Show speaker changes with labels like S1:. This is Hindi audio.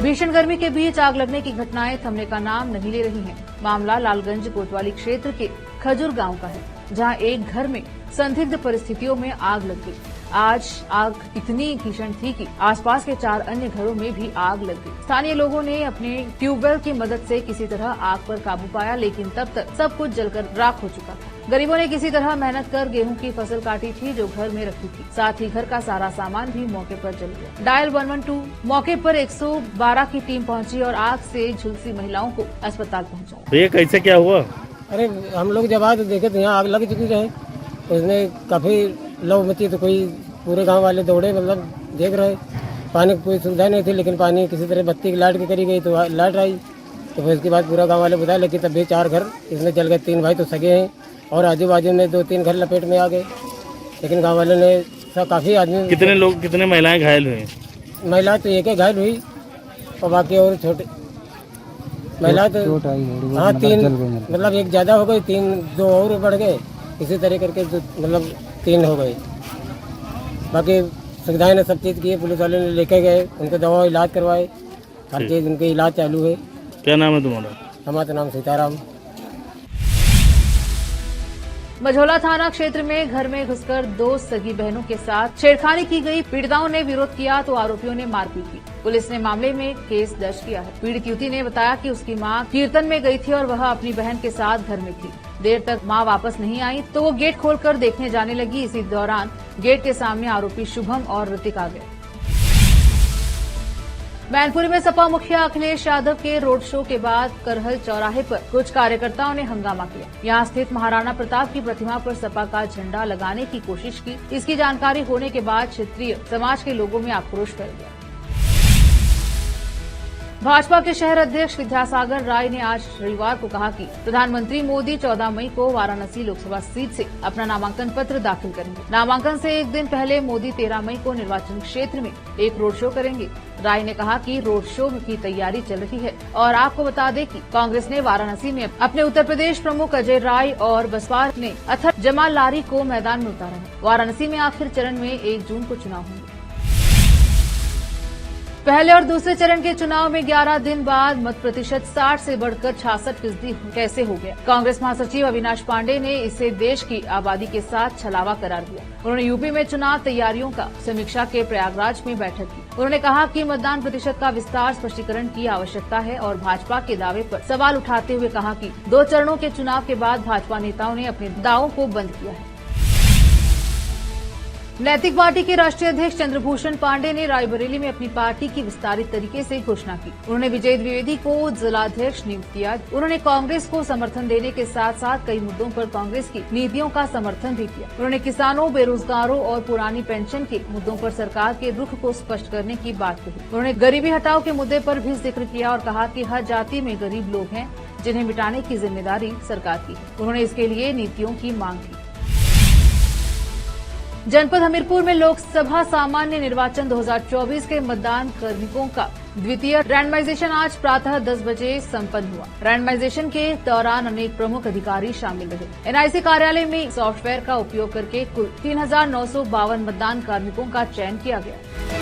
S1: भीषण गर्मी के बीच आग लगने की घटनाएं थमने का नाम नहीं ले रही हैं। मामला लालगंज कोतवाली क्षेत्र के खजूर गांव का है, जहां एक घर में संदिग्ध परिस्थितियों में आग लग गई। आज आग इतनी भीषण थी कि आसपास के 4 अन्य घरों में भी आग लग गई। स्थानीय लोगों ने अपने ट्यूबवेल की मदद से किसी तरह आग पर काबू पाया, लेकिन तब तक सब कुछ जलकर राख हो चुका था। गरीबों ने किसी तरह मेहनत कर गेहूं की फसल काटी थी, जो घर में रखी थी। साथ ही घर का सारा सामान भी मौके पर जल गया। डायल 112 मौके पर 112 की टीम पहुंची और आग से झुलसी महिलाओं को अस्पताल पहुंचाया।
S2: तो ये कैसे क्या हुआ?
S3: अरे हम लोग जब आए तो देखे तो यहाँ आग लग चुकी है। उसमें काफ़ी लव मची, तो कोई पूरे गांव वाले दौड़े, मतलब देख रहे। पानी की कोई सुविधा नहीं थी, लेकिन पानी किसी तरह बत्ती की लाइट की करी गई तो लाइट आई। तो फिर उसके बाद पूरा गांव वाले बताया, लेकिन तब भी 4 घर इसमें जल गए। 3 भाई तो सगे हैं और आजू बाजू में 2-3 घर लपेट में आ गए। लेकिन गाँव वालों ने काफ़ी आदमी,
S2: कितने महिलाएं घायल हुई?
S3: महिलाएं तो एक घायल हुई और बाकी और छोटे महिलाएं तो हाँ 3, मतलब एक ज़्यादा हो गई, 2 और बढ़ गए। इसी तरह करके मतलब 3 हो गए। बाकी सुविधाएं ने सब चीज़ की, पुलिस वाले ने लेके गए, उनको दवा इलाज करवाए, हर चीज़ उनके इलाज चालू है।
S2: क्या नाम है तुम्हारा?
S3: हमारा नाम सीताराम।
S1: मझौला थाना क्षेत्र में घर में घुसकर 2 सगी बहनों के साथ छेड़खानी की गई। पीड़िताओं ने विरोध किया तो आरोपियों ने मारपीट की। पुलिस ने मामले में केस दर्ज किया है। पीड़ित युवती ने बताया कि उसकी मां कीर्तन में गई थी और वह अपनी बहन के साथ घर में थी। देर तक मां वापस नहीं आई तो वो गेट खोलकर देखने जाने लगी। इसी दौरान गेट के सामने आरोपी शुभम और ऋतिक आ गए। मैनपुरी में सपा मुखिया अखिलेश यादव के रोड शो के बाद करहल चौराहे पर कुछ कार्यकर्ताओं ने हंगामा किया। यहां स्थित महाराणा प्रताप की प्रतिमा पर सपा का झंडा लगाने की कोशिश की। इसकी जानकारी होने के बाद क्षेत्रीय समाज के लोगों में आक्रोश फैल गया। भाजपा के शहर अध्यक्ष विद्यासागर राय ने आज रविवार को कहा कि प्रधानमंत्री मोदी 14 मई को वाराणसी लोकसभा सीट से अपना नामांकन पत्र दाखिल करेंगे। नामांकन से एक दिन पहले मोदी 13 मई को निर्वाचन क्षेत्र में एक रोड शो करेंगे। राय ने कहा कि रोड शो की तैयारी चल रही है और आपको बता दें कि कांग्रेस ने वाराणसी में अपने उत्तर प्रदेश प्रमुख अजय राय और बसपा ने अथर जमाल लारी को मैदान में उतारा है। वाराणसी में आखिर चरण में 1 जून को चुनाव होंगे। पहले और दूसरे चरण के चुनाव में 11 दिन बाद मत प्रतिशत 60 से बढ़कर 66% कैसे हो गया? कांग्रेस महासचिव अविनाश पांडे ने इसे देश की आबादी के साथ छलावा करार दिया। उन्होंने यूपी में चुनाव तैयारियों का समीक्षा के प्रयागराज में बैठक की। उन्होंने कहा कि मतदान प्रतिशत का विस्तार स्पष्टीकरण की आवश्यकता है और भाजपा के दावे पर सवाल उठाते हुए कहा कि 2 चरणों के चुनाव के बाद भाजपा नेताओं ने अपने दावों को बंद किया है। नैतिक पार्टी के राष्ट्रीय अध्यक्ष चंद्रभूषण पांडे ने रायबरेली में अपनी पार्टी की विस्तारित तरीके से घोषणा की। उन्होंने विजय द्विवेदी को जिलाध्यक्ष नियुक्त किया। उन्होंने कांग्रेस को समर्थन देने के साथ साथ कई मुद्दों पर कांग्रेस की नीतियों का समर्थन भी किया। उन्होंने किसानों, बेरोजगारों और पुरानी पेंशन के मुद्दों पर सरकार के रुख को स्पष्ट करने की बात कही। उन्होंने गरीबी हटाओ के मुद्दे पर भी जिक्र किया और कहा कि हर जाति में गरीब लोग हैं, जिन्हें मिटाने की जिम्मेदारी सरकार की है। उन्होंने इसके लिए नीतियों की मांग की। जनपद हमीरपुर में लोकसभा सामान्य निर्वाचन 2024 के मतदान कार्मिकों का द्वितीय रैंडमाइजेशन आज प्रातः 10 बजे संपन्न हुआ। रैंडमाइजेशन के दौरान अनेक प्रमुख अधिकारी शामिल रहे। एनआईसी कार्यालय में सॉफ्टवेयर का उपयोग करके कुल 3952 मतदान कार्मिकों का चयन किया गया।